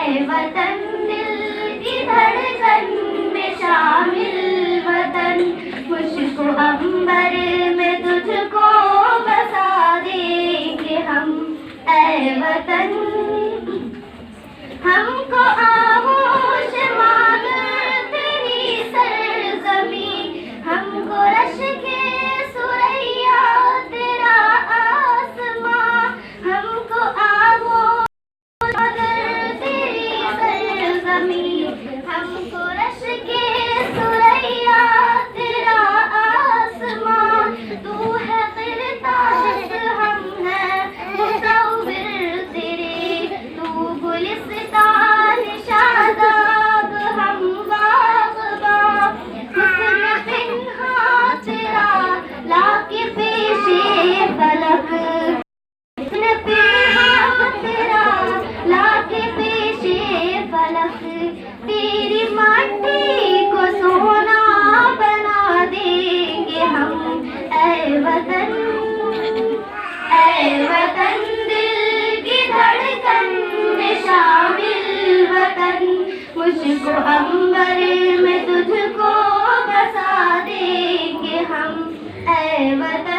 ऐ वतन दिल की धड़कन में शामिल वतन, मुझको अंबर में तुझको बसा देंगे हम। ऐ वतन हमको आगोश मांगर तेरी सरजमी, हमको रश के सुरैया तेरा आसमां, हमको आगोश मांगर तेरी सरजमी, हमको रश के सुरैया तेरा आसमां। तू है गिरतास हम हैं मुसव्विर तेरे, तू गुलिस्तान शादाब हम बाग़बां, हुस्न पिन्हा तेरा लाके पेशे फलक, हुस्न पिन्हा तेरा लाके पेशे फलक, तेरी माटी को सोना बना देंगे हम। ऐ वतन दिल की धड़कन में शामिल वतन, मुझको अंबर में तुझको बसा देंगे हम। ऐ वतन